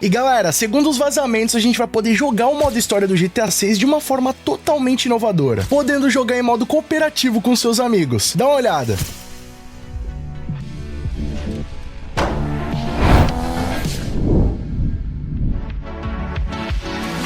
E galera, segundo os vazamentos, a gente vai poder jogar o modo história do GTA 6 de uma forma totalmente inovadora, podendo jogar em modo cooperativo com seus amigos. Dá uma olhada.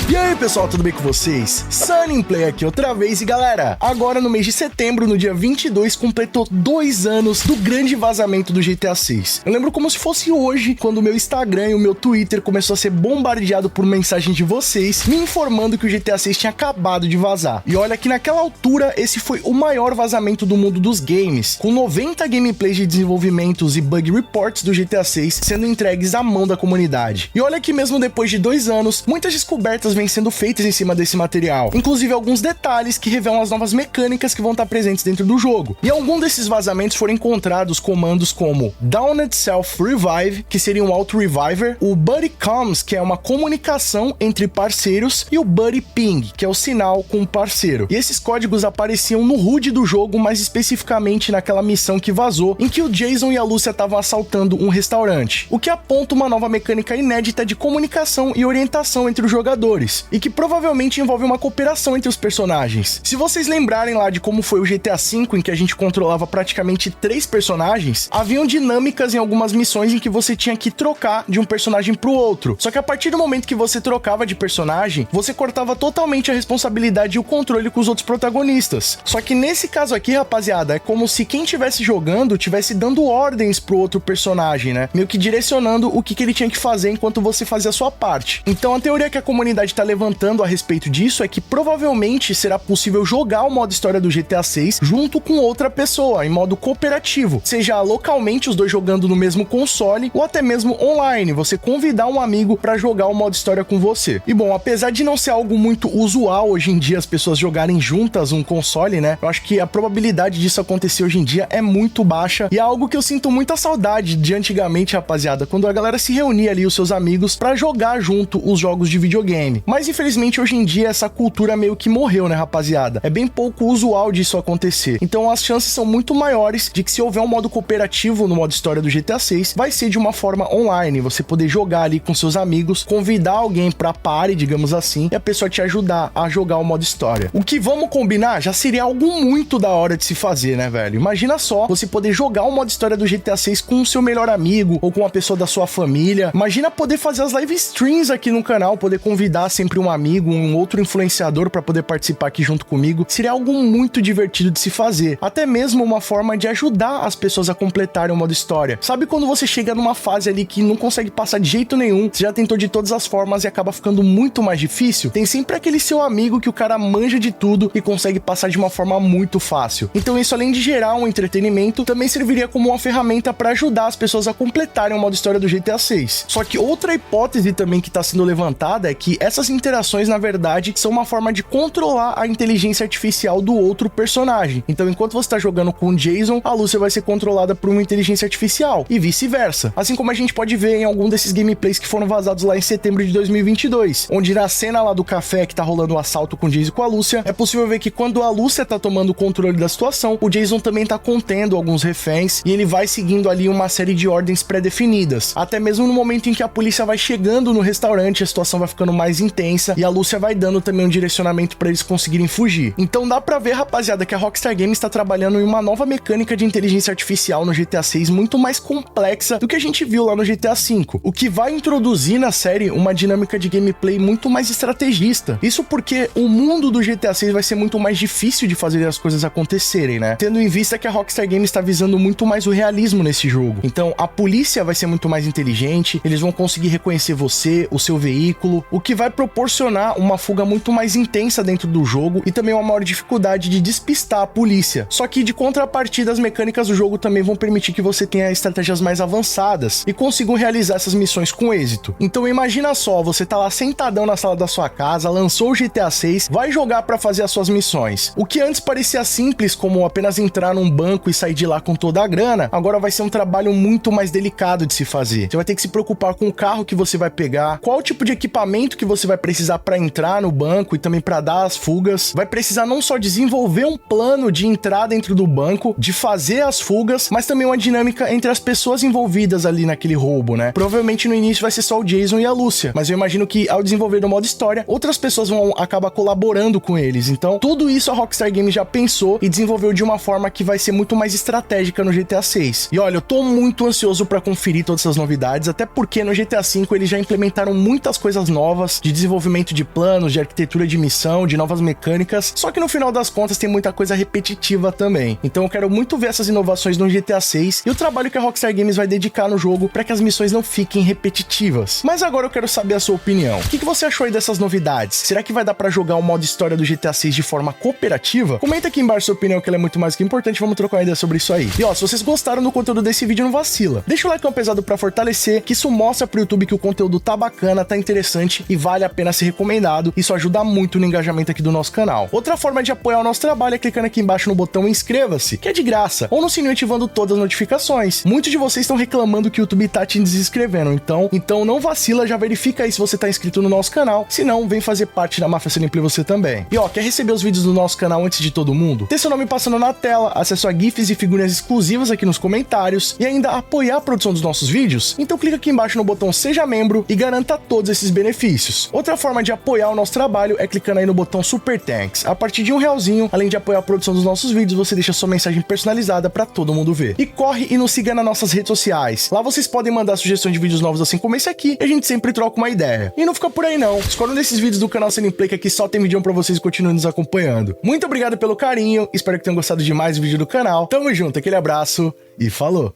E aí pessoal, tudo bem com vocês? Sunnyplay aqui outra vez e galera, agora no mês de setembro, no dia 22, completou 2 anos do grande vazamento do GTA 6. Eu lembro como se fosse hoje, quando o meu Instagram e o meu Twitter começou a ser bombardeado por mensagens de vocês, me informando que o GTA 6 tinha acabado de vazar. E olha que naquela altura, esse foi o maior vazamento do mundo dos games, com 90 gameplays de desenvolvimentos e bug reports do GTA 6 sendo entregues à mão da comunidade. E olha que mesmo depois de 2 anos, muitas descobertas vêm sendo feitas em cima desse material, inclusive alguns detalhes que revelam as novas mecânicas que vão estar presentes dentro do jogo. E algum desses vazamentos foram encontrados comandos como Downed Self Revive, que seria um Auto Reviver, o Buddy Comms, que é uma comunicação entre parceiros, e o Buddy Ping, que é o sinal com o parceiro. E esses códigos apareciam no HUD do jogo, mais especificamente naquela missão que vazou, em que o Jason e a Lúcia estavam assaltando um restaurante, o que aponta uma nova mecânica inédita de comunicação e orientação entre os jogadores, e que provavelmente envolve uma cooperação entre os personagens. Se vocês lembrarem lá de como foi o GTA V, em que a gente controlava praticamente 3 personagens, haviam dinâmicas em algumas missões em que você tinha que trocar de um personagem pro outro. Só que a partir do momento que você trocava de personagem, você cortava totalmente a responsabilidade e o controle com os outros protagonistas. Só que nesse caso aqui, rapaziada, é como se quem estivesse jogando estivesse dando ordens pro outro personagem, né? Meio que direcionando o que ele tinha que fazer enquanto você fazia a sua parte. Então a teoria que a comunidade tá levantando a respeito disso é que provavelmente será possível jogar o modo história do GTA 6 junto com outra pessoa, em modo cooperativo, seja localmente os dois jogando no mesmo console ou até mesmo online, você convidar um amigo para jogar o modo história com você. E bom, apesar de não ser algo muito usual hoje em dia as pessoas jogarem juntas um console, né, eu acho que a probabilidade disso acontecer hoje em dia é muito baixa e é algo que eu sinto muita saudade de antigamente, rapaziada, quando a galera se reunia ali, os seus amigos, para jogar junto os jogos de videogame. Mas infelizmente hoje em dia essa cultura meio que morreu, né, rapaziada? É bem pouco usual disso acontecer. Então as chances são muito maiores de que se houver um modo cooperativo no modo história do GTA 6, vai ser de uma forma online, você poder jogar ali com seus amigos, convidar alguém pra party, digamos assim, e a pessoa te ajudar a jogar o modo história. O que vamos combinar já seria algo muito da hora de se fazer, né, velho? Imagina só você poder jogar o modo história do GTA 6 com o seu melhor amigo ou com uma pessoa da sua família. Imagina poder fazer as live streams aqui no canal, poder convidar sempre um amigo, um outro influenciador para poder participar aqui junto comigo. Seria algo muito divertido de se fazer. Até mesmo uma forma de ajudar as pessoas a completarem o modo história. Sabe quando você chega numa fase ali que não consegue passar de jeito nenhum, você já tentou de todas as formas e acaba ficando muito mais difícil? Tem sempre aquele seu amigo que o cara manja de tudo e consegue passar de uma forma muito fácil. Então isso, além de gerar um entretenimento, também serviria como uma ferramenta para ajudar as pessoas a completarem o modo história do GTA 6. Só que outra hipótese também que está sendo levantada é que essas interações, na verdade, são uma forma de controlar a inteligência artificial do outro personagem. Então, enquanto você tá jogando com o Jason, a Lúcia vai ser controlada por uma inteligência artificial e vice-versa. Assim como a gente pode ver em algum desses gameplays que foram vazados lá em setembro de 2022, onde na cena lá do café que tá rolando o assalto com o Jason e com a Lúcia, é possível ver que quando a Lúcia tá tomando o controle da situação, o Jason também tá contendo alguns reféns e ele vai seguindo ali uma série de ordens pré-definidas. Até mesmo no momento em que a polícia vai chegando no restaurante, a situação vai ficando mais intensa e a Lúcia vai dando também um direcionamento para eles conseguirem fugir. Então dá pra ver, rapaziada, que a Rockstar Games está trabalhando em uma nova mecânica de inteligência artificial no GTA 6 muito mais complexa do que a gente viu lá no GTA 5, o que vai introduzir na série uma dinâmica de gameplay muito mais estrategista. Isso porque o mundo do GTA 6 vai ser muito mais difícil de fazer as coisas acontecerem, né? Tendo em vista que a Rockstar Games está visando muito mais o realismo nesse jogo. Então a polícia vai ser muito mais inteligente, eles vão conseguir reconhecer você, o seu veículo, o que vai proporcionar uma fuga muito mais intensa dentro do jogo e também uma maior dificuldade de despistar a polícia. Só que de contrapartida, as mecânicas do jogo também vão permitir que você tenha estratégias mais avançadas e consigam realizar essas missões com êxito. Então imagina só, você tá lá sentadão na sala da sua casa, lançou o GTA 6, vai jogar para fazer as suas missões. O que antes parecia simples, como apenas entrar num banco e sair de lá com toda a grana, agora vai ser um trabalho muito mais delicado de se fazer. Você vai ter que se preocupar com o carro que você vai pegar, qual tipo de equipamento que você vai vai precisar para entrar no banco e também para dar as fugas. Vai precisar não só desenvolver um plano de entrar dentro do banco, de fazer as fugas, mas também uma dinâmica entre as pessoas envolvidas ali naquele roubo, né? Provavelmente no início vai ser só o Jason e a Lúcia, mas eu imagino que ao desenvolver do modo história, outras pessoas vão acabar colaborando com eles. Então, tudo isso a Rockstar Games já pensou e desenvolveu de uma forma que vai ser muito mais estratégica no GTA 6. E olha, eu tô muito ansioso para conferir todas essas novidades, até porque no GTA 5 eles já implementaram muitas coisas novas de desenvolvimento de planos, de arquitetura de missão, de novas mecânicas, só que no final das contas tem muita coisa repetitiva também. Então eu quero muito ver essas inovações no GTA 6 e o trabalho que a Rockstar Games vai dedicar no jogo para que as missões não fiquem repetitivas. Mas agora eu quero saber a sua opinião. O que você achou aí dessas novidades? Será que vai dar para jogar o modo história do GTA 6 de forma cooperativa? Comenta aqui embaixo sua opinião, que ela é muito mais que importante. Vamos trocar uma ideia sobre isso aí. E ó, se vocês gostaram do conteúdo desse vídeo, não vacila. Deixa o like pesado para fortalecer, que isso mostra pro YouTube que o conteúdo tá bacana, tá interessante e vale a pena ser recomendado. Isso ajuda muito no engajamento aqui do nosso canal. Outra forma de apoiar o nosso trabalho é clicando aqui embaixo no botão inscreva-se, que é de graça, ou no sininho ativando todas as notificações. Muitos de vocês estão reclamando que o YouTube tá te desinscrevendo, então não vacila, já verifica aí se você tá inscrito no nosso canal, se não, vem fazer parte da Máfia Sunnyplay você também. E ó, quer receber os vídeos do nosso canal antes de todo mundo? Ter seu nome passando na tela, acesso a GIFs e figurinhas exclusivas aqui nos comentários e ainda apoiar a produção dos nossos vídeos? Então clica aqui embaixo no botão Seja Membro e garanta todos esses benefícios. Outra forma de apoiar o nosso trabalho é clicando aí no botão Super Thanks. A partir de R$1, além de apoiar a produção dos nossos vídeos, você deixa sua mensagem personalizada para todo mundo ver. E corre e nos siga nas nossas redes sociais. Lá vocês podem mandar sugestões de vídeos novos assim como esse aqui e a gente sempre troca uma ideia. E não fica por aí não. Escolha um desses vídeos do canal Sunnyplay, que aqui só tem vídeo pra vocês e continuem nos acompanhando. Muito obrigado pelo carinho, espero que tenham gostado de mais o vídeo do canal. Tamo junto, aquele abraço e falou!